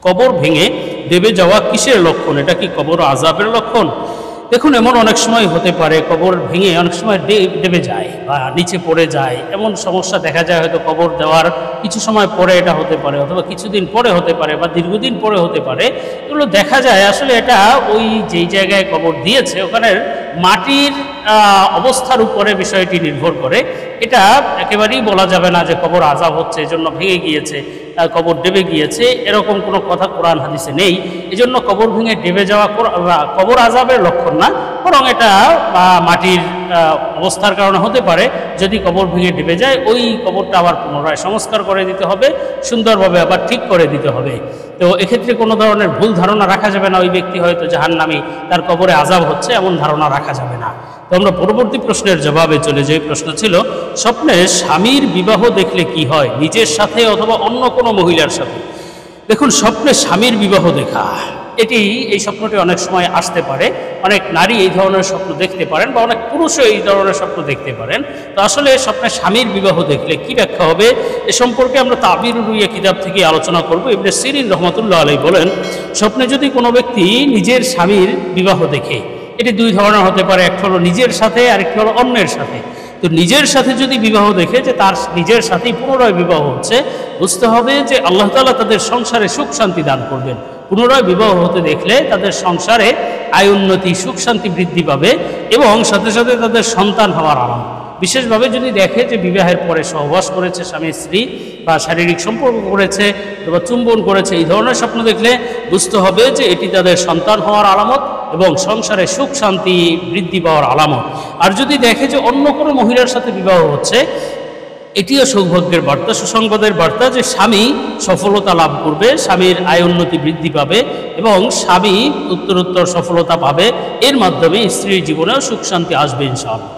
কবর ভেঙে দেবে যাওয়া কিসের লক্ষণ? এটা কি কবর আযাবের লক্ষণ? দেখুন, এমন অনেক সময় হতে পারে কবর ভেঙে অনেক সময় দেবে যায় বা নিচে পড়ে যায়, এমন সমস্যা দেখা যায়। হয়তো কবর দেওয়ার কিছু সময় পরে এটা হতে পারে, অথবা কিছুদিন পরে হতে পারে, বা দীর্ঘদিন পরে হতে পারে। এগুলো দেখা যায় আসলে এটা ওই যেই জায়গায় কবর দিয়েছে ওখানের মাটির অবস্থার উপরে বিষয়টি নির্ভর করে। এটা একেবারেই বলা যাবে না যে কবর আযাব হচ্ছে এজন্য ভেঙে গিয়েছে, কবর ডেবে গিয়েছে, এরকম কোনো কথা কোরআন হাদিসে নেই। এজন্য কবর ভেঙে ডেবে যাওয়া কবর আযাবের লক্ষণ না, বরং এটা মাটির অবস্থার কারণে হতে পারে। যদি কবর ভেঙে ডেবে যায়, ওই কবরটা আবার পুনরায় সংস্কার করে দিতে হবে, সুন্দরভাবে আবার ঠিক করে দিতে হবে। তো এক্ষেত্রে কোনো ধরনের ভুল ধারণা রাখা যাবে না, ওই ব্যক্তি হয়তো জাহান্নামী, তার কবরে আযাব হচ্ছে, এমন ধারণা রাখা যাবে না। তো আমরা পরবর্তী প্রশ্নের জবাবে চলে যাই। প্রশ্ন ছিল, স্বপ্নে স্বামীর বিবাহ দেখলে কি হয়, নিজের সাথে অথবা অন্য কোনো মহিলার সাথে? দেখুন, স্বপ্নে স্বামীর বিবাহ দেখা, এই স্বপ্নটি অনেক সময় আসতে পারে। অনেক নারী এই ধরনের স্বপ্ন দেখতে পারেন, বা অনেক পুরুষও এই ধরনের স্বপ্ন দেখতে পারেন। তো আসলে স্বপ্নে স্বামীর বিবাহ দেখলে কি ব্যাখ্যা হবে, এ সম্পর্কে আমরা তাবিরুর রুইয়া কিতাব থেকে আলোচনা করব। ইবনে সিরিন রহমতুল্লাহ আলাইহি বলেন, স্বপ্নে যদি কোনো ব্যক্তি নিজের স্বামীর বিবাহ দেখে, এটি দুই ধরনের হতে পারে। একটা হলো নিজের সাথে, আর একটা হলো অন্যের সাথে। তো নিজের সাথে যদি বিবাহ দেখে যে তার নিজের সাথেই পুনরায় বিবাহ হচ্ছে, বুঝতে হবে যে আল্লাহ তাআলা তাদের সংসারে সুখ শান্তি দান করবেন। পুনরায় বিবাহ হতে দেখলে তাদের সংসারে আয় উন্নতি, সুখ শান্তি বৃদ্ধি পাবে, এবং সাথে সাথে তাদের সন্তান হওয়ার আরাম। বিশেষভাবে যদি দেখে যে বিবাহের পরে সহবাস করেছে স্বামী স্ত্রী, বা শারীরিক সম্পর্ক করেছে, বা চুম্বন করেছে, এই ধরনের স্বপ্ন দেখলে বুঝতে হবে যে এটি তাদের সন্তান হওয়ার আলামত এবং সংসারে সুখ শান্তি বৃদ্ধি পাওয়ার আলামত। আর যদি দেখে যে অন্য কোনো মহিলার সাথে বিবাহ হচ্ছে, এটিও সৌভাগ্যের বার্তা, সুসংবাদের বার্তা, যে স্বামী সফলতা লাভ করবে, স্বামীর আয় উন্নতি বৃদ্ধি পাবে, এবং স্বামী উত্তরোত্তর সফলতা পাবে। এর মাধ্যমে স্ত্রীর জীবনেও সুখ শান্তি আসবে ইনশাআল্লাহ।